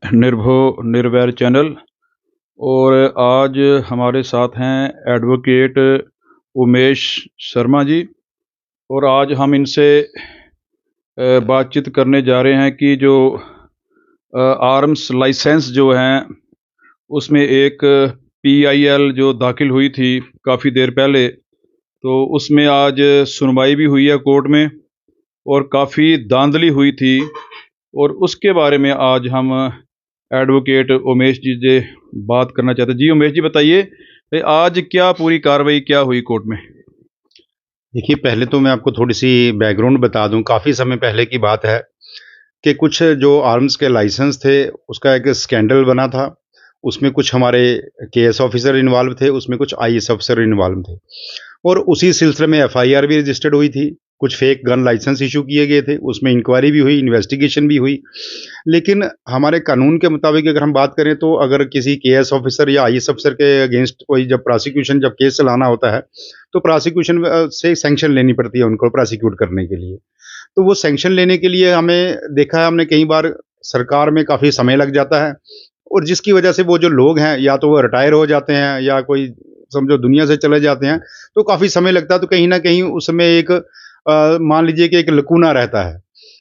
निर्भो निर्वैर channel. और आज हमारे साथ हैं एडवोकेट उमेश शर्मा जी। और आज हम इनसे बातचीत करने जा रहे हैं कि जो आर्म्स लाइसेंस जो हैं उसमें एक PIL जो दाखिल हुई थी काफ़ी देर पहले, तो उसमें आज सुनवाई भी हुई है कोर्ट में और काफ़ी धांधली हुई थी। और उसके बारे में आज हम एडवोकेट उमेश जी से बात करना चाहते हैं। जी उमेश जी बताइए, आज क्या पूरी कार्रवाई क्या हुई कोर्ट में? देखिए, पहले तो मैं आपको थोड़ी-सी बैकग्राउंड बता दूँ। काफ़ी समय पहले की बात है कि कुछ जो आर्म्स के लाइसेंस थे, उसका एक स्कैंडल बना था। उसमें कुछ हमारे केएस ऑफ़िसर इन्वॉल्व थे, उसमें कुछ आईएएस अफ़सर इन्वॉल्व थे और उसी सिलसिले में एफआईआर भी रजिस्टर्ड हुई थी। कुछ फेक गन लाइसेंस इश्यू किए गए थे, उसमें इंक्वायरी भी हुई, इन्वेस्टिगेशन भी हुई। लेकिन हमारे कानून के मुताबिक अगर हम बात करें तो अगर किसी केएस ऑफ़िसर या आईएएस अफ़सर के अगेंस्ट कोई जब केस चलाना होता है, तो प्रोसिक्यूशन से सैंक्शन लेनी पड़ती है उनको प्रोसिक्यूट करने के लिए। तो वो सैंक्शन लेने के लिए हमें देखा है हमने कई बार सरकार में काफ़ी समय लग जाता है और जिसकी वजह से वो जो लोग हैं या तो वो रिटायर हो जाते हैं या कोई समझो दुनिया से चले जाते हैं, तो काफ़ी समय लगता है। तो कहीं न कहीं उसमें एक मान लीजिए कि एक लकूना रहता है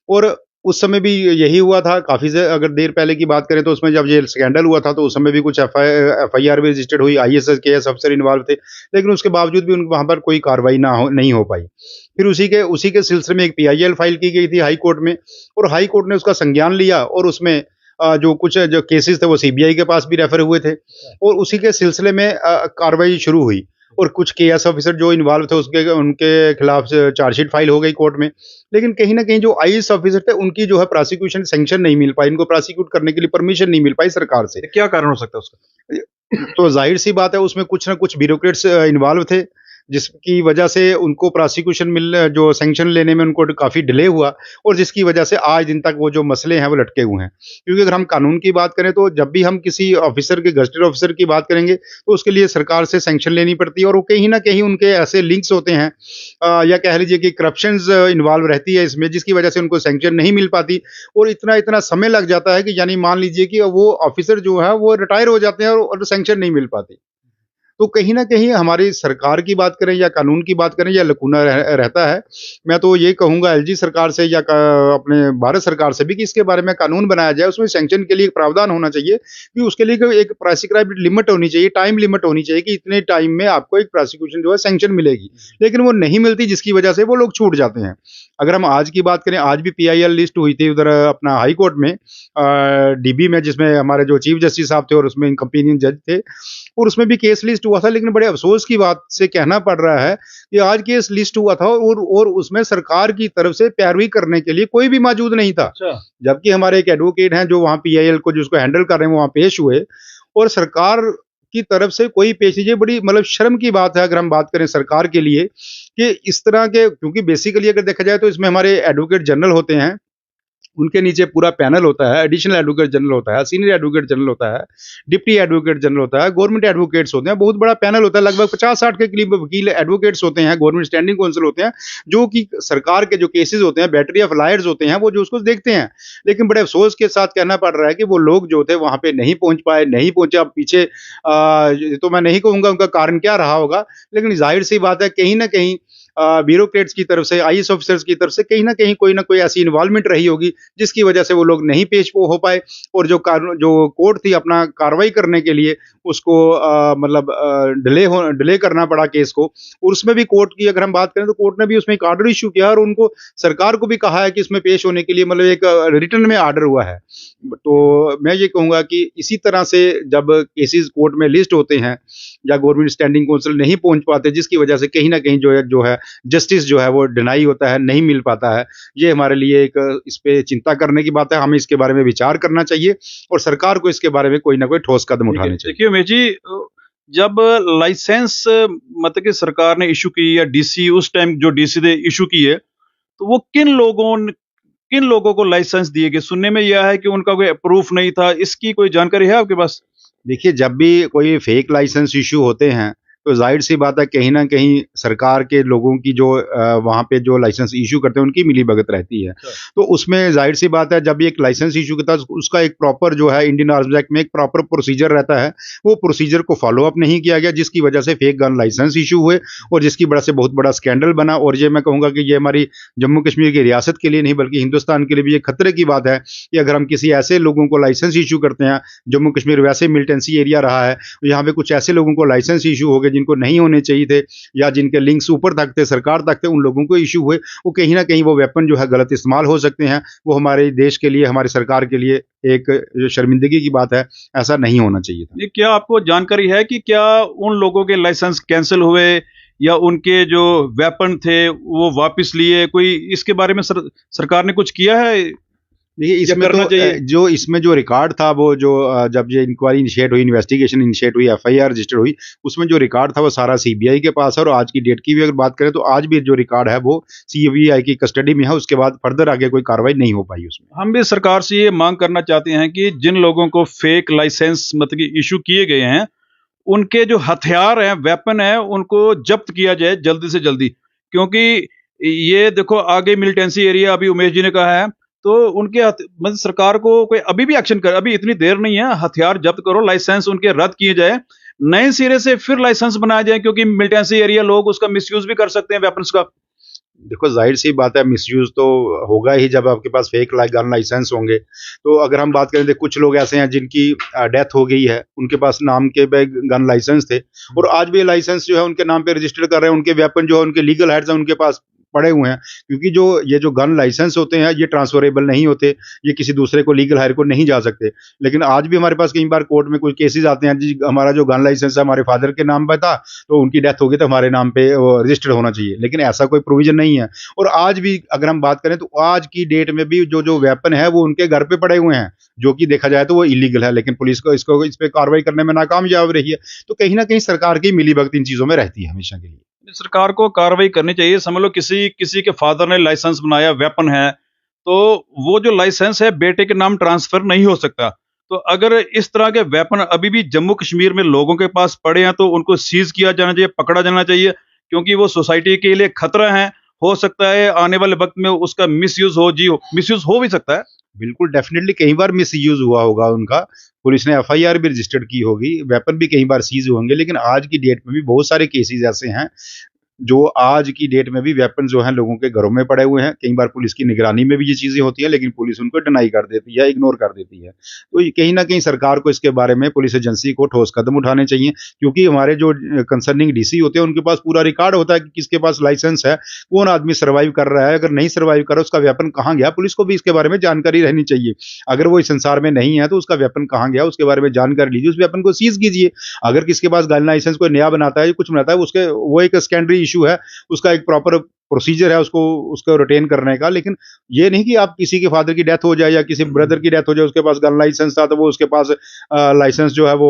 और उस समय भी यही हुआ था। काफ़ी से अगर देर पहले की बात करें तो उसमें जब ये स्कैंडल हुआ था तो उस समय भी कुछ एफआईआर भी रजिस्टर्ड हुई, आईएएस, केएस अफ़सर इन्वॉल्व थे। लेकिन उसके बावजूद भी उन वहाँ पर कोई कार्रवाई नहीं हो पाई। फिर उसी के सिलसिले में एक पीआईएल फाइल की गई थी हाई कोर्ट में और हाई कोर्ट ने उसका संज्ञान लिया और उसमें जो कुछ जो केसेस थे वो सीबीआई के पास भी रेफर हुए थे और उसी के सिलसिले में कार्रवाई शुरू हुई और कुछ केएस ऑफिसर जो इन्वॉल्व थे उसके उनके खिलाफ चार्जशीट फाइल हो गई कोर्ट में। लेकिन कहीं न कहीं जो आईएएस ऑफिसर थे उनकी जो है प्रोसिक्यूशन सैंक्शन नहीं मिल पाई, इनको प्रोसिक्यूट करने के लिए परमिशन नहीं मिल पाई सरकार से। क्या कारण हो सकता है उसका? तो ज़ाहिर-सी बात है उसमें कुछ न कुछ ब्यूरोक्रेट्स इन्वॉल्व थे, जिसकी वजह से उनको प्रोसिक्यूशन जो सैंक्शन लेने में उनको काफ़ी डिले हुआ और जिसकी वजह से आज दिन तक वो जो मसले हैं वो लटके हुए हैं। क्योंकि अगर हम कानून की बात करें तो जब भी हम किसी ऑफ़िसर के गज़टेड ऑफ़िसर की बात करेंगे, तो उसके लिए सरकार से सैंक्शन लेनी पड़ती है और वो कहीं न कहीं उनके ऐसे लिंक्स होते हैं या कह लीजिए कि करप्शंस इन्वॉल्व रहती है इसमें जिसकी वजह से उनको सैंक्शन नहीं मिल पाती और इतना-इतना समय लग जाता है कि यानी मान लीजिए कि वो ऑफ़िसर जो है वो रिटायर हो जाते हैं और सैंक्शन नहीं मिल पाती। तो कहीं न कहीं हमारी सरकार की बात करें या कानून की बात करें या लकूना रहता है। मैं तो ये कहूँगा एलजी सरकार से या अपने भारत सरकार से भी कि इसके बारे में कानून बनाया जाए, उसमें सैंक्शन के लिए एक प्रावधान होना चाहिए कि उसके लिए कोई एक प्रेस्क्राइब्ड लिमिट होनी चाहिए, टाइम लिमिट होनी चाहिए कि इतने टाइम में आपको एक प्रोसिक्यूशन जो है सैंक्शन मिलेगी। लेकिन वो नहीं मिलती जिसकी वजह से वो लोग छूट जाते हैं। अगर हम आज की बात करें, आज भी पीआईएल लिस्ट हुई थी उधर अपना हाई कोर्ट में डीबी में जिसमें हमारे जो चीफ जस्टिस साहब थे और उसमें कंपेनियन जज थे और उसमें भी केस लिस्ट हुआ था। लेकिन बड़े अफ़सोस की बात से कहना पड़ रहा है कि आज केस लिस्ट हुआ था और उसमें सरकार की तरफ से पैरवी करने के लिए कोई भी मौजूद नहीं था। अच्छा। जबकि हमारे एक एडवोकेट हैं जो वहाँ पीआईएल को जिसको हैंडल कर रहे हैं वो वहाँ पेश हुए और सरकार की तरफ से कोई पेश नहीं। ये बड़ी मतलब शर्म की बात है अगर हम बात करें सरकार के लिए कि इस तरह के, क्योंकि बेसिकली अगर देखा जाए तो इसमें हमारे एडवोकेट जनरल होते हैं, उनके नीचे पूरा पैनल होता है, एडिशनल एडवोकेट जनरल होता है, सीनियर एडवोकेट जनरल होता है, डिप्टी एडवोकेट जनरल होता है, गवर्नमेंट एडवोकेट्स होते हैं, बहुत बड़ा पैनल होता है, लगभग 50-60 के करीब वकील एडवोकेट्स होते हैं, गवर्नमेंट स्टैंडिंग काउंसिल होते हैं, जो कि सरकार के जो केसेस होते हैं, बैटरी ऑफ लायर्स होते हैं, वो जो उसको देखते हैं। लेकिन बड़े अफ़सोस के साथ कहना पड़ रहा है कि वो लोग जो थे वहाँ पे नहीं पहुँच पाए, नहीं पहुँचे। अब पीछे ये तो मैं नहीं कहूँगा उनका कारण क्या रहा होगा, लेकिन ज़ाहिर-सी बात है कहीं न कहीं ब्यूरोक्रेट्स की तरफ से, आईएएस ऑफिसर्स की तरफ से कहीं न कोई ऐसी इन्वॉल्वमेंट रही होगी, जिसकी वजह से वो लोग नहीं पेश हो पाए और जो कोर्ट थी अपना कार्रवाई करने के लिए उसको मतलब डिले करना पड़ा केस को। और उसमें भी कोर्ट की अगर हम बात करें तो कोर्ट ने भी उसमें एक ऑर्डर इश्यू किया और उनको सरकार को भी कहा है कि इसमें पेश होने के लिए मतलब एक रिटन में ऑर्डर हुआ है। तो मैं ये कहूँगा कि इसी तरह से जब केसेस कोर्ट में लिस्ट होते हैं या गवर्नमेंट स्टैंडिंग काउंसिल नहीं पहुँच पाते, जिसकी वजह से कहीं न कहीं जो है जस्टिस जो है वो डिनाई होता है, नहीं मिल पाता है। ये हमारे लिए एक इस पे चिंता करने की बात है, हमें इसके बारे में विचार करना चाहिए और सरकार को इसके बारे में कोई ना कोई ठोस कदम उठाने चाहिए। देखिए उमेश जी, जब लाइसेंस मतलब कि सरकार ने इशू की या डीसी उस टाइम जो डीसी ने इशू की है, तो वो किन लोगों को लाइसेंस दिए गए? सुनने में यह है कि उनका कोई प्रूफ नहीं था। इसकी कोई जानकारी है आपके पास? देखिए, जब भी कोई फेक लाइसेंस इश्यू होते हैं, तो ज़ाहिर-सी बात है कहीं न कहीं सरकार के लोगों की जो वहाँ पे जो लाइसेंस इश्यू करते हैं उनकी मिलीभगत रहती है। तो उसमें ज़ाहिर-सी बात है जब एक लाइसेंस इश्यू करता है उसका एक प्रॉपर जो है इंडियन आर्म्स एक्ट में एक प्रॉपर प्रोसीजर रहता है। वो प्रोसीजर को फ़ॉलो अप नहीं किया गया जिसकी वजह से फेक गन लाइसेंस इश्यू हुए और जिसकी वजह से बहुत बड़ा स्कैंडल बना और ये मैं कहूँगा कि ये हमारी जम्मू कश्मीर की रियासत के लिए नहीं बल्कि हिंदुस्तान के लिए भी ये खतरे की बात है कि अगर हम किसी ऐसे लोगों को लाइसेंस इश्यू करते हैं, जम्मू कश्मीर वैसे मिलिटेंसी एरिया रहा है, तो यहाँ पे कुछ ऐसे लोगों को लाइसेंस इश्यू हो गए जिनको नहीं होने चाहिए थे या जिनके लिंक्स ऊपर तक थे, सरकार तक थे, उन लोगों को इश्यू हुए, वो कहीं न कहीं वो वेपन जो है गलत इस्तेमाल हो सकते हैं। वो हमारे देश के लिए, हमारी सरकार के लिए एक शर्मिंदगी की बात है, ऐसा नहीं होना चाहिए था। ये क्या आपको जानकारी है कि क्या उन लोगों के लाइसेंस कैंसल हुए या उनके जो वेपन थे वो वापस लिए? कोई इसके बारे में सरकार ने कुछ किया है देखिए या इसमें करना तो चाहिए? जो इसमें जो रिकॉर्ड था वो जो जब ये इंक्वायरी इनिशिएट हुई, इन्वेस्टिगेशन इनिशिएट हुई, एफआईआर रजिस्टर हुई, उसमें जो रिकॉर्ड था वो सारा सीबीआई के पास है और आज की डेट की भी अगर बात करें तो आज भी जो रिकॉर्ड है वो सीबीआई की कस्टडी में है, उसके बाद फर्दर आगे कोई कार्रवाई नहीं हो पाई उसमें। हम भी सरकार से ये मांग करना चाहते हैं कि जिन लोगों को फेक लाइसेंस मतलब कि इशू किए गए हैं, उनके जो हथियार हैं, वेपन है, उनको जब्त किया जाए जल्दी से जल्दी। क्योंकि ये देखो आगे मिलिटेंसी एरिया अभी उमेश जी ने कहा है, तो उनके मतलब सरकार को कोई अभी भी एक्शन करे, अभी इतनी देर नहीं है, हथियार जब्त करो, लाइसेंस उनके रद्द किए जाए, नए सिरे से फिर लाइसेंस बनाया जाए क्योंकि मिलिटेंसी एरिया लोग उसका मिसयूज भी कर सकते हैं वेपन्स का। देखो ज़ाहिर-सी बात है मिसयूज़ तो होगा ही जब आपके पास फेक गन लाइसेंस होंगे। तो अगर हम बात करें तो कुछ लोग ऐसे हैं जिनकी डेथ हो गई है, उनके पास नाम के पे गन लाइसेंस थे और आज भी लाइसेंस जो है उनके नाम पे रजिस्टर कर रहे हैं, उनके वेपन जो है उनके लीगल हेड्स हैं उनके पास पड़े हुए हैं। क्योंकि जो गन लाइसेंस होते हैं ये ट्रांसफरेबल नहीं होते, ये किसी दूसरे को लीगल हायर को नहीं जा सकते। लेकिन आज भी हमारे पास कई बार कोर्ट में कोई केसेज़ आते हैं जी हमारा जो गन लाइसेंस है हमारे फादर के नाम पे था, तो उनकी डेथ हो गई तो हमारे नाम पे वो रजिस्टर्ड होना चाहिए। लेकिन ऐसा कोई प्रोविज़न नहीं है। और आज भी अगर हम बात करें तो आज की डेट में भी जो वेपन है वो उनके घर पे पड़े हुए हैं, जो कि देखा जाए तो वो इलीगल है, लेकिन पुलिस को इसको इस पे कार्रवाई करने में नाकामयाब रही है। तो कहीं न कहीं सरकार की मिलीभगत इन चीज़ों में रहती है हमेशा के लिए। सरकार को कार्रवाई करनी चाहिए। समझ लो किसी किसी के फादर ने लाइसेंस बनाया, वेपन है, तो वो जो लाइसेंस है बेटे के नाम ट्रांसफर नहीं हो सकता। तो अगर इस तरह के वेपन अभी भी जम्मू कश्मीर में लोगों के पास पड़े हैं तो उनको सीज किया जाना चाहिए, पकड़ा जाना चाहिए, क्योंकि वो सोसाइटी के लिए खतरा है। हो सकता है आने वाले वक्त में उसका मिसयूज हो भी सकता है। बिल्कुल डेफ़िनिटली कई बार मिसयूज़ हुआ होगा उनका, पुलिस ने एफआईआर भी रजिस्टर्ड की होगी, वेपन भी कई बार सीज़ हुए होंगे, लेकिन आज की डेट में भी बहुत सारे केसेज़ ऐसे हैं जो आज की डेट में भी वेपन जो हैं लोगों के घरों में पड़े हुए हैं। कई बार पुलिस की निगरानी में भी ये चीज़ें होती हैं, लेकिन पुलिस उनको डिनाई कर देती है, इग्नोर कर देती है। तो ये कहीं न कहीं सरकार को इसके बारे में पुलिस एजेंसी को ठोस कदम उठाने चाहिए क्योंकि हमारे जो कंसर्निंग डीसी होते हैं, उनके पास पूरा रिकॉर्ड होता है कि किसके पास लाइसेंस है, कौन आदमी सर्वाइव कर रहा है, अगर नहीं सर्वाइव कर रहा, उसका वेपन कहाँ गया, पुलिस को भी इसके बारे में जानकारी रहनी चाहिए। अगर वो इस संसार में नहीं है, तो उसका वेपन कहाँ गया, उसके बारे में जानकारी लीजिए, उस वेपन को सीज़ कीजिए। अगर किसी के पास गन लाइसेंस कोई नया बनाता है, कुछ बनाता है, उसके वो एक सेकेंडरी इश्यू है, उसका एक प्रॉपर प्रोसीजर है उसको रिटेन करने का। लेकिन ये नहीं कि आप किसी के फादर की डेथ हो जाए या किसी ब्रदर की डेथ हो जाए, उसके पास गन लाइसेंस था तो वो उसके पास लाइसेंस जो है वो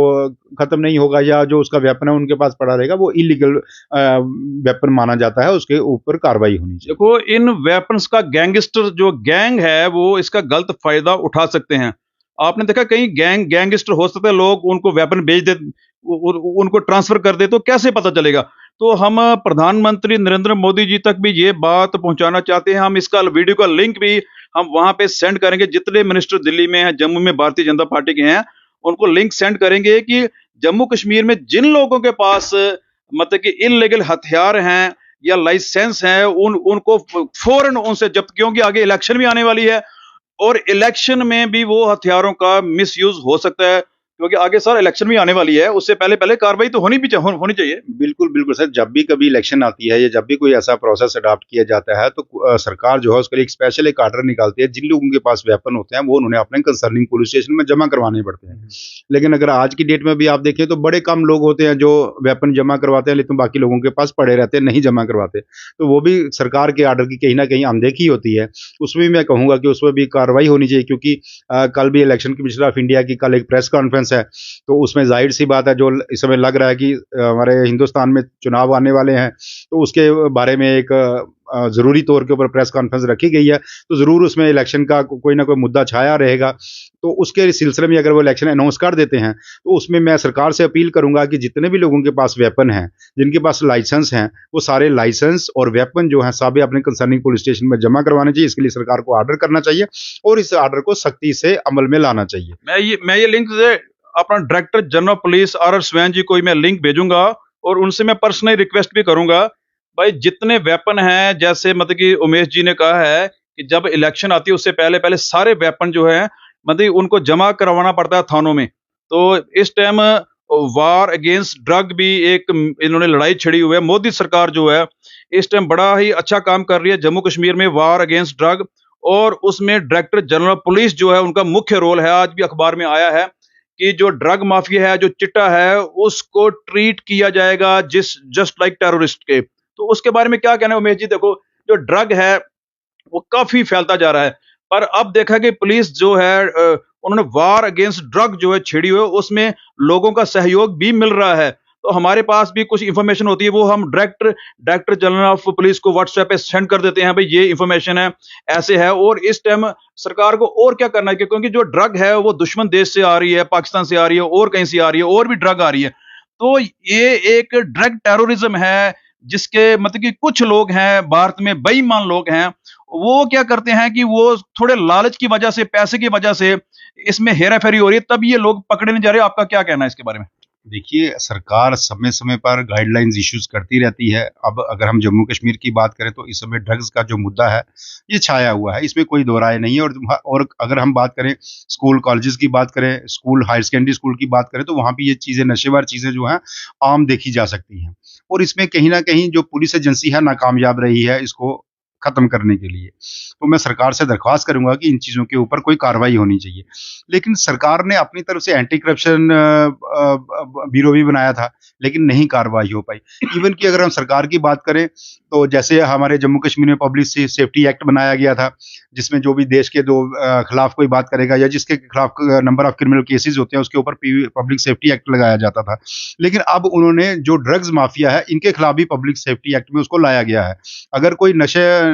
खत्म नहीं होगा या जो उसका वेपन है उनके पास पड़ा रहेगा, वो इलीगल वेपन माना जाता है, उसके ऊपर कार्रवाई होनी चाहिए। देखो इन वेपन्स का गैंगस्टर जो गैंग है वो इसका गलत फायदा उठा सकते हैं। आपने देखा कहीं गैंगस्टर हो सकते हैं, लोग उनको वेपन बेच दे, उनको ट्रांसफर कर दे, तो कैसे पता चलेगा? तो हम प्रधानमंत्री नरेंद्र मोदी जी तक भी ये बात पहुंचाना चाहते हैं। हम इसका वीडियो का लिंक भी हम वहां पे सेंड करेंगे। जितने मिनिस्टर दिल्ली में हैं, जम्मू में भारतीय जनता पार्टी के हैं, उनको लिंक सेंड करेंगे कि जम्मू कश्मीर में जिन लोगों के पास मतलब कि इनलीगल हथियार हैं या लाइसेंस है, उनको फौरन उनसे जब्त, क्योंकि आगे इलेक्शन भी आने वाली है और इलेक्शन में भी वो हथियारों का मिसयूज हो सकता है, क्योंकि आगे सर इलेक्शन भी आने वाली है। उससे पहले पहले कार्रवाई तो होनी चाहिए। बिल्कुल, बिल्कुल सर, जब भी कभी इलेक्शन आती है या जब भी कोई ऐसा प्रोसेस अडॉप्ट किया जाता है तो सरकार जो है उसके लिए एक स्पेशल एक ऑर्डर निकालती है। जिन लोगों के पास वेपन होते हैं वो उन्होंने अपने कंसर्निंग पुलिस स्टेशन में जमा करवाने पड़ते हैं। लेकिन अगर आज की डेट में भी आप देखें तो बड़े कम लोग होते हैं जो वेपन जमा करवाते हैं, लेकिन बाकी लोगों के पास पड़े रहते हैं, नहीं जमा करवाते। तो वो भी सरकार के ऑर्डर की कहीं न कहीं अनदेखी होती है। उसमें भी मैं कहूँगा कि उसमें भी कार्रवाई होनी चाहिए क्योंकि कल भी इलेक्शन कमीशन ऑफ इंडिया की कल एक प्रेस कॉन्फ्रेंस है, तो उसमें ज़ाहिर-सी बात है जो इस समय लग रहा है कि हमारे हिंदुस्तान में चुनाव आने वाले हैं, तो उसके बारे में एक ज़रूरी तौर के ऊपर प्रेस कॉन्फ्रेंस रखी गई है, तो ज़रूर उसमें इलेक्शन का कोई ना कोई मुद्दा छाया रहेगा। तो उसके सिलसिले में अगर वो इलेक्शन अनाउंस कर देते हैं, तो उसमें मैं सरकार से अपील करूँगा कि जितने भी लोगों के पास वेपन हैं, जिनके पास लाइसेंस हैं, वो सारे लाइसेंस और वेपन जो हैं सारे अपने कंसर्निंग पुलिस स्टेशन में जमा करवाने चाहिए। इसके लिए सरकार को ऑर्डर करना चाहिए और इस ऑर्डर को सख्ती से अमल में लाना चाहिए। मैं ये लिंक से अपना director general police R Swain ji को मैं लिंक भेजूंगा और उनसे मैं पर्सनली रिक्वेस्ट भी करूंगा, भाई जितने वेपन हैं, जैसे मतलब कि उमेश जी ने कहा है कि जब इलेक्शन आती है उससे पहले पहले सारे वेपन जो है मतलब उनको जमा करवाना पड़ता है थानों में। तो इस टाइम वार अगेंस्ट ड्रग भी एक इन्होंने लड़ाई छिड़ी हुई है। मोदी सरकार जो है इस टाइम बड़ा ही अच्छा काम कर रही है जम्मू कश्मीर में वार अगेंस्ट ड्रग, और उसमें डायरेक्टर जनरल पुलिस जो है उनका मुख्य रोल है। आज भी अखबार में आया है कि जो ड्रग माफिया है, जो चिट्टा है, उसको ट्रीट किया जाएगा जस्ट लाइक टेररिस्ट के। तो उसके बारे में क्या कहना है उमेश जी? देखो, जो ड्रग है वो काफी फैलता जा रहा है, पर अब देखा कि पुलिस जो है उन्होंने वार अगेंस्ट ड्रग जो है छेड़ी हुई है, उसमें लोगों का सहयोग भी मिल रहा है। तो हमारे पास भी कुछ इंफॉर्मेशन होती है, वो हम डायरेक्टर जनरल ऑफ पुलिस को व्हाट्सएप पे सेंड कर देते हैं, भाई ये इंफॉर्मेशन है, ऐसे है। और इस टाइम सरकार को और क्या करना है, क्योंकि जो ड्रग है वो दुश्मन देश से आ रही है, पाकिस्तान से आ रही है और कहीं से आ रही है, और भी ड्रग आ रही है। तो ये एक ड्रग टेररिज्म है, जिसके मतलब कि कुछ लोग हैं भारत में, बेईमान लोग हैं, वो क्या करते हैं कि वो थोड़े लालच की वजह से, पैसे की वजह से इसमें हेरा-फेरी हो रही है, तब ये लोग पकड़े नहीं जा रहे। आपका क्या कहना है इसके बारे में? देखिए, सरकार समय-समय पर गाइडलाइंस इश्यूज़ करती रहती है। अब अगर हम जम्मू कश्मीर की बात करें तो इस समय ड्रग्स का जो मुद्दा है, ये छाया हुआ है, इसमें कोई दो राय नहीं है। और अगर हम बात करें स्कूल कॉलेजेस की बात करें, स्कूल हायर सेकेंडरी स्कूल की बात करें, तो वहाँ भी ये चीज़ें नशेबार चीज़ें जो हैं, आम देखी जा सकती हैं। और इसमें कहीं न कहीं जो पुलिस एजेंसी है नाकामयाब रही है इसको ख़त्म करने के लिए। तो मैं सरकार से दरख्वास्त करूँगा कि इन चीज़ों के ऊपर कोई कार्रवाई होनी चाहिए। लेकिन सरकार ने अपनी तरफ से एंटी करप्शन ब्यूरो भी बनाया था, लेकिन नहीं कार्रवाई हो पाई। इवन कि अगर हम सरकार की बात करें, तो जैसे हमारे जम्मू कश्मीर में पब्लिक सेफ्टी एक्ट बनाया गया था, जिसमें जो भी देश के खिलाफ कोई बात करेगा या जिसके खिलाफ नंबर ऑफ क्रिमिनल केसेस होते हैं, उसके ऊपर पब्लिक सेफ्टी एक्ट लगाया जाता था। लेकिन अब उन्होंने जो ड्रग्स माफिया है, इनके खिलाफ भी पब्लिक सेफ्टी एक्ट में उसको लाया गया है। अगर कोई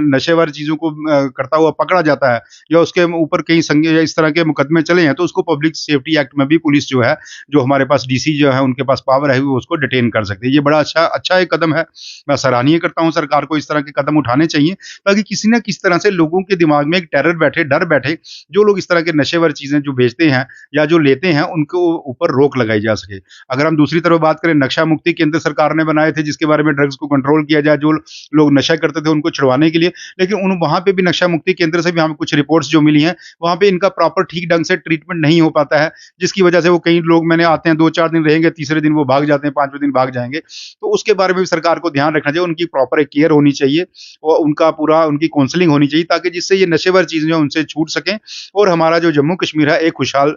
नशेवर चीज़ों को करता हुआ पकड़ा जाता है या उसके ऊपर कई इस तरह के मुकदमे चले हैं, तो उसको पब्लिक सेफ्टी एक्ट में भी पुलिस जो है, जो हमारे पास डीसी जो है उनके पास पावर है, वो उसको डिटेन कर सकते हैं। ये बड़ा अच्छा एक कदम है। मैं सराहनीय करता हूँ, सरकार को इस तरह के कदम उठाने चाहिए, ताकि किसी न किसी तरह से लोगों के दिमाग में एक टेरर बैठे, डर बैठे। जो लोग इस तरह के नशेवर चीज़ें जो बेचते हैं या जो लेते हैं, उनको ऊपर रोक लगाई जा सके। अगर हम दूसरी तरफ बात करें, नशा मुक्ति केंद्र सरकार ने बनाए थे, जिसके बारे में ड्रग्स को कंट्रोल किया जाए, जो लोग नशा करते थे उनको छुड़वाने के लिए। लेकिन वहाँ पे भी नशा मुक्ति केंद्र से भी हमें कुछ रिपोर्ट्स जो मिली हैं, वहाँ पे इनका प्रॉपर ठीक ढंग से ट्रीटमेंट नहीं हो पाता है, जिसकी वजह से वो कई लोग मैंने आते हैं, 2-4 दिन रहेंगे, तीसरे दिन वो भाग जाते हैं, 5वें दिन भाग जाएँगे। तो उसके बारे में भी सरकार को ध्यान रखना चाहिए, उनकी प्रॉपर एक केयर होनी चाहिए और उनकी काउंसलिंग होनी चाहिए, ताकि जिससे ये नशेवर चीज़ें जो उनसे छूट सकें और हमारा जो जम्मू कश्मीर है एक खुशहाल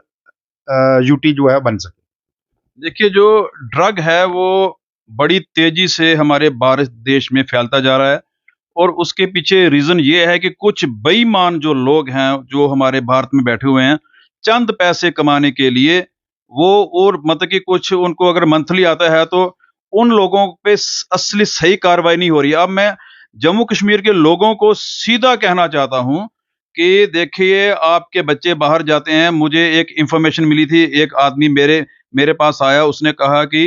यूटी जो है बन सके। देखिए, जो ड्रग है वो बड़ी तेजी से हमारे भारत देश में फैलता जा रहा है, और उसके पीछे रीज़न ये है कि कुछ बेईमान जो लोग हैं, जो हमारे भारत में बैठे हुए हैं, चंद पैसे कमाने के लिए वो, और मतलब कि कुछ उनको अगर मंथली आता है तो उन लोगों पे असली सही कार्रवाई नहीं हो रही है। अब मैं जम्मू कश्मीर के लोगों को सीधा कहना चाहता हूँ कि देखिए, आपके बच्चे बाहर जाते हैं। मुझे एक इंफॉर्मेशन मिली थी, एक आदमी मेरे मेरे पास आया, उसने कहा कि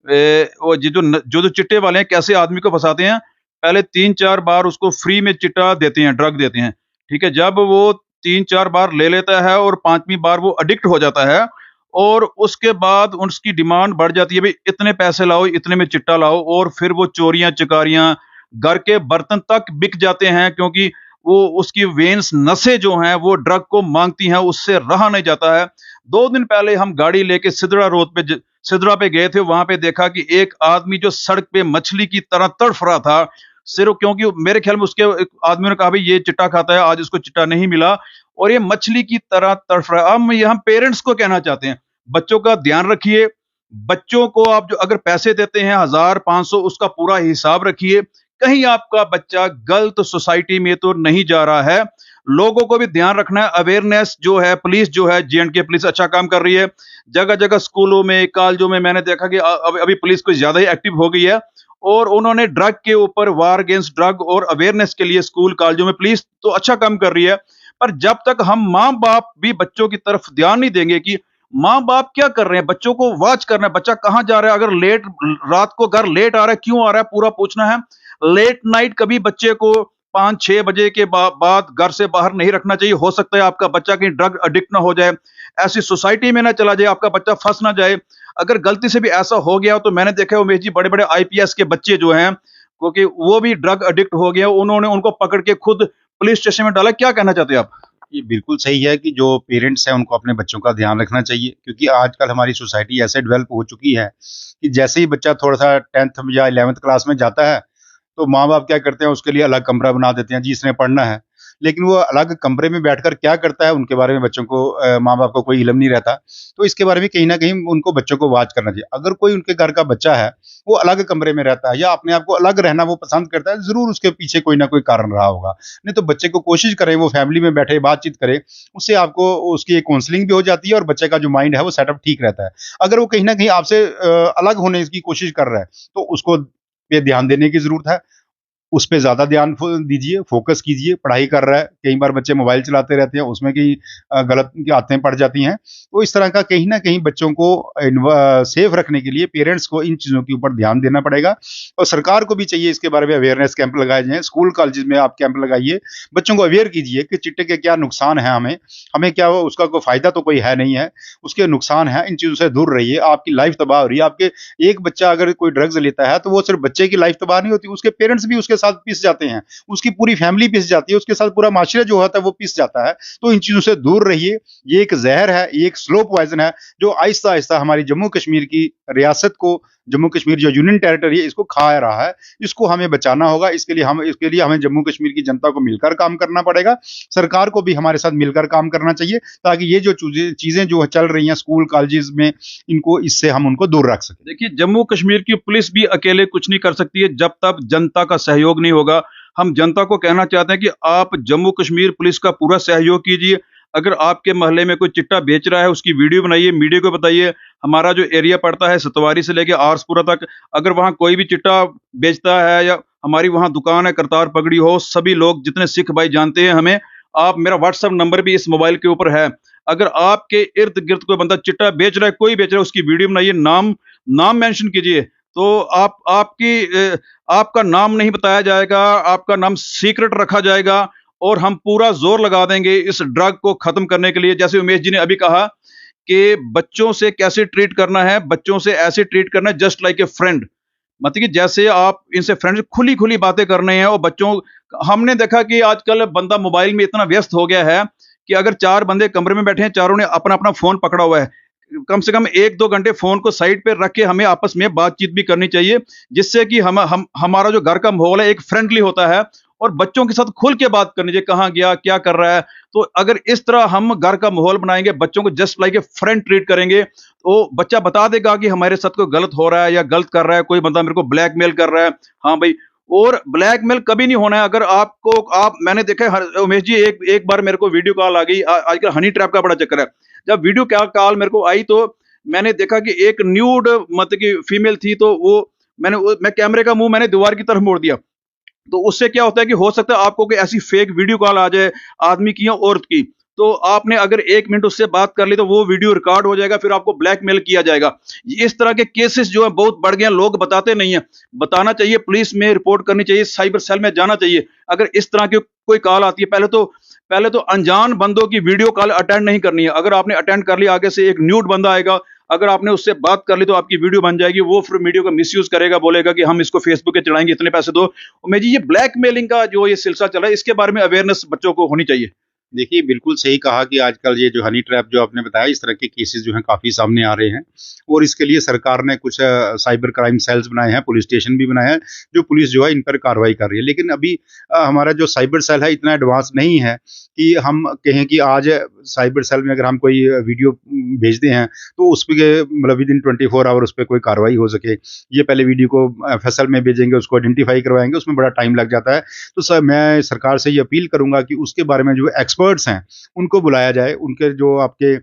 वो जो चिट्टे वाले हैं कैसे आदमी को फंसाते हैं, पहले 3-4 बार उसको फ्री में चिट्टा देते हैं, ड्रग देते हैं, ठीक है? जब वो 3-4 बार ले लेता है और 5वीं बार वो एडिक्ट हो जाता है, और उसके बाद उसकी डिमांड बढ़ जाती है, भई इतने पैसे लाओ, इतने में चिट्टा लाओ, और फिर वो चोरियाँ-चकारियाँ, घर के बर्तन तक बिक जाते हैं, क्योंकि वो उसकी वेन्स नसें जो हैं वो ड्रग को माँगती हैं, उससे रहा नहीं जाता है। 2 दिन पहले हम गाड़ी लेके सिदरा पे गए थे, वहाँ पे देखा कि एक आदमी जो सड़क पे मछली की तरह तड़फ रहा था, सिर्फ़ क्योंकि मेरे ख्याल में उसके एक आदमी ने कहा, भई ये चिट्टा खाता है, आज इसको चिट्टा नहीं मिला, और ये मछली की तरह तड़फ रहा है। अब हम पेरेंट्स को कहना चाहते हैं, बच्चों का ध्यान रखिए, बच्चों को आप जो अगर पैसे देते हैं 1000-500, उसका पूरा हिसाब रखिए, कहीं आपका बच्चा गलत सोसाइटी में तो नहीं जा रहा है। लोगों को भी ध्यान रखना है, अवेयरनेस जो है, पुलिस जो है, जे&के पुलिस अच्छा काम कर रही है। जगह-जगह स्कूलों में, कॉलेजों में मैंने देखा कि अब अभी पुलिस कुछ ज़्यादा ही एक्टिव हो गई है, और उन्होंने ड्रग के ऊपर वार अगेंस्ट ड्रग और अवेयरनेस के लिए स्कूल कॉलेजों में पुलिस तो अच्छा काम कर रही है, पर जब तक हम माँ बाप भी बच्चों की तरफ ध्यान नहीं देंगे कि माँ बाप क्या कर रहे हैं, बच्चों को वॉच करना है, बच्चा कहाँ जा रहा है, अगर लेट रात को घर लेट आ रहा है, क्यों आ रहा है, पूरा पूछना है। लेट नाइट कभी बच्चे को 5-6 बजे के बाद घर से बाहर नहीं रखना चाहिए। हो सकता है आपका बच्चा कहीं ड्रग एडिक्ट ना हो जाए, ऐसी सोसाइटी में ना चला जाए, आपका बच्चा फंस ना जाए। अगर गलती से भी ऐसा हो गया तो मैंने देखा है उमेश जी, बड़े बड़े आईपीएस के बच्चे जो हैं, क्योंकि वो भी ड्रग एडिक्ट हो गए, उन्होंने उनको पकड़ के खुद पुलिस स्टेशन में डाला। क्या कहना चाहते हैं आप? ये बिल्कुल सही है कि जो पेरेंट्स हैं उनको अपने बच्चों का ध्यान रखना चाहिए, क्योंकि आजकल हमारी सोसाइटी ऐसे डेवलप हो चुकी है कि जैसे ही बच्चा थोड़ा-सा 10th या 11th क्लास में जाता है, तो माँ-बाप क्या करते हैं, उसके लिए अलग कमरा बना देते हैं, जी इसने पढ़ना है। लेकिन वो अलग कमरे में बैठकर क्या करता है, उनके बारे में बच्चों को माँ-बाप को कोई इल्म नहीं रहता। तो इसके बारे में कहीं न कहीं उनको बच्चों को वॉच करना चाहिए। अगर कोई उनके घर का बच्चा है, वो अलग कमरे में रहता है या अपने आप को अलग रहना वो पसंद करता है, ज़रूर उसके पीछे कोई न कोई कारण रहा होगा। नहीं तो बच्चे को कोशिश करें, वो फैमिली में बैठे बातचीत करे, उससे आपको उसकी एक काउंसलिंग भी हो जाती है और बच्चे का जो माइंड है वो सेटअप ठीक रहता है। अगर वो कहीं न कहीं आपसे अलग होने की कोशिश कर रहा है, तो उसको पे ध्यान देने की ज़रूरत है। उस पे ज़्यादा ध्यान दीजिए, फ़ोकस कीजिए, पढ़ाई कर रहा है, कई बार बच्चे मोबाइल चलाते रहते हैं, उसमें कई गलत की आदतें पड़ जाती हैं। तो इस तरह का कहीं न कहीं बच्चों को सेफ रखने के लिए पेरेंट्स को इन चीज़ों के ऊपर ध्यान देना पड़ेगा और सरकार को भी चाहिए इसके बारे में अवेयरनेस कैंप लगाए जाएँ, स्कूल कॉलेजेस में आप कैंप लगाइए, बच्चों को अवेयर कीजिए कि चिट्टे के क्या नुकसान हैं हमें, हमें क्या उसका कोई फ़ायदा तो कोई है नहीं है, उसके नुकसान हैं, इन चीज़ों से दूर रहिए, आपकी लाइफ़ तबाह हो रही है, आपके एक बच्चा अगर कोई ड्रग्स लेता है, तो वो सिर्फ़ बच्चे की लाइफ़ तबाह नहीं होती, उसके पेरेंट्स भी उसके साथ पिस जाते हैं, उसकी पूरी फैमिली पिस जाती है, उसके साथ पूरा माशरा जो होता है वो पिस जाता है। तो इन चीज़ों से दूर रहिए, ये एक ज़हर है, ये एक स्लो पॉइज़न है जो आहिस्ता-आहिस्ता हमारी जम्मू कश्मीर की रियासत को, जम्मू कश्मीर जो यूनियन टेरिटरी है इसको खा रहा है। इसको हमें बचाना होगा, इसके लिए हमें जम्मू कश्मीर की जनता को मिलकर काम करना पड़ेगा। सरकार को भी हमारे साथ मिलकर काम करना चाहिए ताकि ये जो चीज़ें जो चल रही हैं स्कूल कॉलेजेस में, इनको इससे हम उनको दूर रख सकें। देखिए, जम्मू कश्मीर की पुलिस भी अकेले कुछ नहीं कर सकती है जब तक जनता का सहयोग नहीं होगा। हम जनता को कहना चाहते हैं कि आप जम्मू कश्मीर पुलिस का पूरा सहयोग कीजिए। अगर आपके मोहल्ले में कोई चिट्टा बेच रहा है, उसकी वीडियो बनाइए, मीडिया को बताइए। हमारा जो एरिया पड़ता है सतवारी से लेके आरसपुरा तक, अगर वहाँ कोई भी चिट्टा बेचता है या हमारी वहाँ दुकान है करतार पगड़ी हो, सभी लोग जितने सिख भाई जानते हैं हमें, आप मेरा व्हाट्सएप नंबर भी इस मोबाइल के ऊपर है। अगर आपके इर्द-गिर्द कोई बंदा चिट्टा बेच रहा है, कोई बेच रहा है, उसकी वीडियो बनाइए, नाम नाम मेंशन कीजिए, तो आपका नाम नहीं बताया जाएगा, आपका नाम सीक्रेट रखा जाएगा और हम पूरा ज़ोर लगा देंगे इस ड्रग को ख़त्म करने के लिए। जैसे उमेश जी ने अभी कहा कि बच्चों से कैसे ट्रीट करना है, बच्चों से ऐसे ट्रीट करना है जस्ट लाइक ए फ्रेंड। मतलब कि जैसे आप इनसे फ्रेंड्स खुली-खुली बातें करनी है और बच्चों हमने देखा कि आजकल बंदा मोबाइल में इतना व्यस्त हो गया है कि अगर 4 बंदे कमरे में बैठे हैं, चारों ने अपना-अपना फ़ोन पकड़ा हुआ है। कम से कम 1-2 घंटे फ़ोन को साइड पे रख के हमें आपस में बातचीत भी करनी चाहिए, जिससे कि हम हमारा जो घर का माहौल है एक फ्रेंडली होता है और बच्चों के साथ खुल के बात करनी चाहिए, कहाँ गया, क्या कर रहा है। तो अगर इस तरह हम घर का माहौल बनाएँगे, बच्चों को just like a friend treat करेंगे, तो बच्चा बता देगा कि हमारे साथ कोई गलत हो रहा है या गलत कर रहा है, कोई बंदा मेरे को ब्लैकमेल कर रहा है। हाँ भाई, और ब्लैकमेल कभी नहीं होना है। अगर आपको आप मैंने देखा है उमेश जी, एक एक बार मेरे को वीडियो कॉल आ गई। आजकल हनी ट्रैप का बड़ा चक्कर है। जब वीडियो कॉल मेरे को आई तो मैंने देखा कि एक न्यूड मतलब कि फीमेल थी, तो मैं कैमरे का मुँह मैंने दीवार की तरफ मोड़ दिया। तो उससे क्या होता है कि हो सकता है आपको कोई ऐसी फेक वीडियो कॉल आ जाए आदमी की या औरत की, तो आपने अगर 1 मिनट उससे बात कर ली तो वो वीडियो रिकॉर्ड हो जाएगा, फिर आपको ब्लैकमेल किया जाएगा। इस तरह के केसेस जो है बहुत बढ़ गए हैं, लोग बताते नहीं हैं। बताना चाहिए, पुलिस में रिपोर्ट करनी चाहिए, साइबर सेल में जाना चाहिए। अगर इस तरह की कोई कॉल आती है, पहले तो अनजान बंदों की वीडियो कॉल अटेंड नहीं करनी है। अगर आपने अटेंड कर लिया, आगे से एक न्यूड बंदा आएगा, अगर आपने उससे बात कर ली तो आपकी वीडियो बन जाएगी। वो फिर वीडियो का मिसयूज करेगा, बोलेगा कि हम इसको फेसबुक पे चढ़ाएंगे, इतने पैसे दो। मैं जी, ये ब्लैकमेलिंग का जो ये सिलसिला चल रहा है, इसके बारे में अवेयरनेस बच्चों को होनी चाहिए। देखिए, बिल्कुल सही कहा कि आजकल ये जो हनी ट्रैप जो आपने बताया, इस तरह के केसेज़ जो हैं काफ़ी सामने आ रहे हैं और इसके लिए सरकार ने कुछ साइबर क्राइम सेल्स बनाए हैं, पुलिस स्टेशन भी बनाए हैं, जो पुलिस जो है इन पर कार्रवाई कर रही है। लेकिन अभी हमारा जो साइबर सेल है इतना एडवांस नहीं है कि हम कहें कि आज साइबर सेल में अगर हम कोई वीडियो भेजते हैं, तो उस पे मतलब विदिन 24 आवर उस पे कोई कार्रवाई हो सके। ये पहले वीडियो को एफएसएल में भेजेंगे, उसको आइडेंटिफ़ाई करवाएँगे, उसमें बड़ा टाइम लग जाता है। तो मैं सरकार से ये अपील करूँगा कि उसके बारे में जो एक्सपर्ट एक्सपर्ट्स हैं उनको बुलाया जाए, उनके जो आपके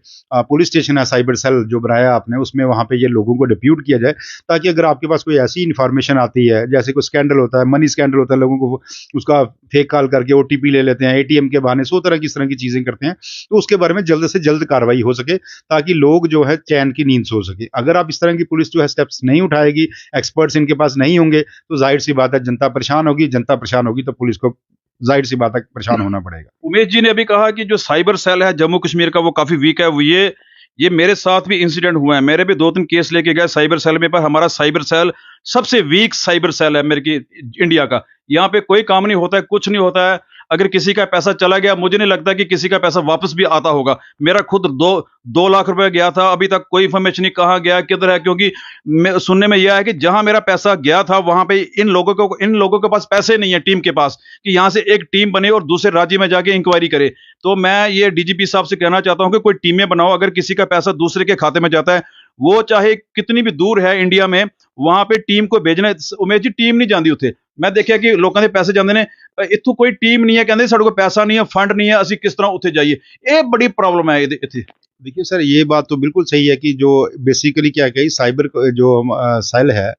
पुलिस स्टेशन है, साइबर सेल जो बनाया आपने, उसमें वहाँ पे ये लोगों को डिप्यूट किया जाए, ताकि अगर आपके पास कोई ऐसी इन्फॉर्मेशन आती है, जैसे कोई स्कैंडल होता है, मनी स्कैंडल होता है, लोगों को उसका फेक कॉल करके OTP ले लेते हैं, ATM के बहाने 100 तरह की इस तरह की चीज़ें करते हैं, तो उसके बारे में जल्द से जल्द कार्रवाई हो सके, ताकि लोग जो है चैन की नींद सो सके। अगर आप इस तरह की पुलिस जो है स्टेप्स नहीं उठाएगी, एक्सपर्ट्स इनके पास नहीं होंगे, तो जाहिर सी बात है जनता परेशान होगी, जनता परेशान होगी तो पुलिस को जाहिर सी बात है परेशान होना पड़ेगा। उमेश जी ने अभी कहा कि जो साइबर सेल है जम्मू कश्मीर का वो काफी वीक है। वो ये मेरे साथ भी इंसिडेंट हुआ है, मेरे भी 2-3 केस लेके गए साइबर सेल में, पर हमारा साइबर सेल सबसे वीक साइबर सेल है मेरे की इंडिया का। यहाँ पे कोई काम नहीं होता है, कुछ नहीं होता है। अगर किसी का पैसा चला गया, मुझे नहीं लगता कि किसी का पैसा वापस भी आता होगा। मेरा खुद 2 लाख रुपए गया था, अभी तक कोई इन्फॉर्मेशन नहीं, कहाँ गया, किधर है, क्योंकि सुनने में यह है कि जहां मेरा पैसा गया था वहां पे इन लोगों के पास पैसे नहीं है, टीम के पास, कि यहां से एक टीम बने और दूसरे राज्य में जाके इंक्वायरी करे। तो मैं ये DGP साहब से कहना चाहता हूं कि कोई टीमें बनाओ। अगर किसी का पैसा दूसरे के खाते में जाता है, वो चाहे कितनी भी दूर है इंडिया में, वहां पे टीम को भेजना। उमेश जी, टीम नहीं जाती उथे। मैं देखिया कि लोगों के पैसे जाते ने, इत्थों कोई टीम नहीं है, कहते साडे कोल पैसा नहीं है, फंड नहीं है, असं किस तरह उत्थे जाइए। ये बड़ी प्रॉब्लम है इत्थे। देखिए सर, ये बात तो बिल्कुल सही है कि जो बेसिकली क्या कही साइबर जो सेल है,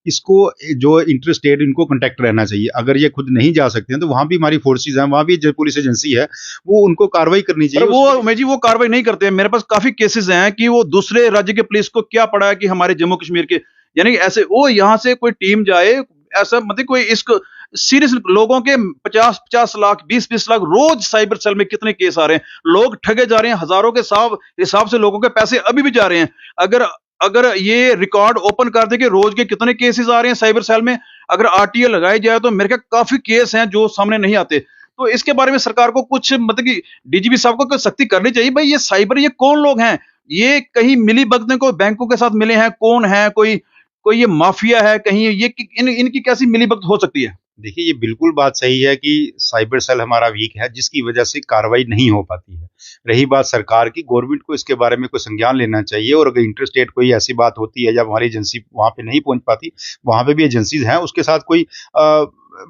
इसको जो इंटर स्टेट इनको कांटेक्ट रहना चाहिए। अगर ये खुद नहीं जा सकते हैं तो वहाँ भी हमारी फोर्सेज हैं, वहाँ भी जो पुलिस एजेंसी है, वो उनको कार्रवाई करनी चाहिए। वो उमेश जी वो कार्रवाई नहीं करते हैं। मेरे पास काफी केसेस हैं कि वो दूसरे राज्य के पुलिस को क्या पड़ा है कि हमारे जम्मू कश्मीर के, यानी ऐसे वो यहाँ से कोई टीम जाए, ऐसा मतलब कोई इसको सीरियस लोगों के 50-50 लाख 20-20 लाख रोज साइबर सेल में कितने केस आ रहे हैं, लोग ठगे जा रहे हैं, हजारों के हिसाब से लोगों के पैसे अभी भी जा रहे हैं। अगर ये रिकॉर्ड ओपन कर दे कि रोज के कितने केसेस आ रहे हैं साइबर सेल में, अगर RTA लगाई जाए तो मेरे ख्याल काफी केस हैं जो सामने नहीं आते। तो इसके बारे में सरकार को कुछ मतलब कि DGP साहब को कुछ सख्ती करनी चाहिए। भाई ये साइबर, ये कौन लोग हैं, ये कहीं मिली भगत को बैंकों के साथ मिले हैं, कौन है, कोई ये माफिया है, कहीं ये इनकी कैसी मिली भगत हो सकती है। देखिए, ये बिल्कुल बात सही है कि साइबर सेल हमारा वीक है, जिसकी वजह से कार्रवाई नहीं हो पाती है। रही बात सरकार की, गवर्नमेंट को इसके बारे में कोई संज्ञान लेना चाहिए, और अगर इंटर स्टेट कोई ऐसी बात होती है या हमारी एजेंसी वहाँ पे नहीं पहुँच पाती, वहाँ पे भी एजेंसीज हैं, उसके साथ कोई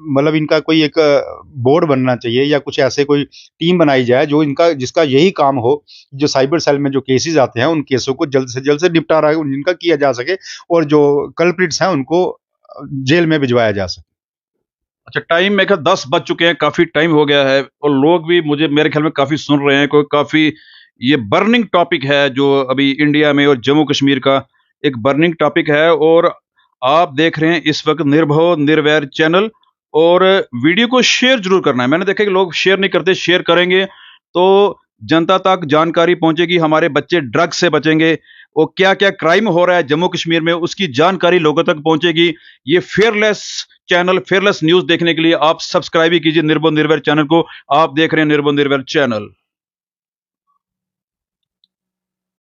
मतलब इनका कोई एक बोर्ड बनना चाहिए, या कुछ ऐसे कोई टीम बनाई जाए जो जिसका यही काम हो, जो साइबर सेल में जो केसेस आते हैं उन केसों को जल्द से निपटारा इनका किया जा सके, और जो कल्प्रिट्स हैं उनको जेल में भिजवाया जा सके। अच्छा, टाइम मेरे ख्याल 10 बज चुके हैं, काफी टाइम हो गया है, और लोग भी मेरे ख्याल में काफी सुन रहे हैं। कोई काफी ये बर्निंग टॉपिक है जो अभी इंडिया में और जम्मू कश्मीर का एक बर्निंग टॉपिक है, और आप देख रहे हैं इस वक्त निर्भव निर्वैर चैनल। और वीडियो को शेयर जरूर करना है। मैंने देखा कि लोग शेयर नहीं करते, शेयर करेंगे तो जनता तक जानकारी पहुंचेगी, हमारे बच्चे ड्रग्स से बचेंगे, और क्या क्या क्राइम हो रहा है जम्मू कश्मीर में उसकी जानकारी लोगों तक पहुंचेगी। ये फेयरलेस चैनल, फेयरलेस न्यूज देखने के लिए आप सब्सक्राइब ही कीजिए निर्भव निर्वैर चैनल को। आप देख रहे हैं निर्भव निर्वैर चैनल।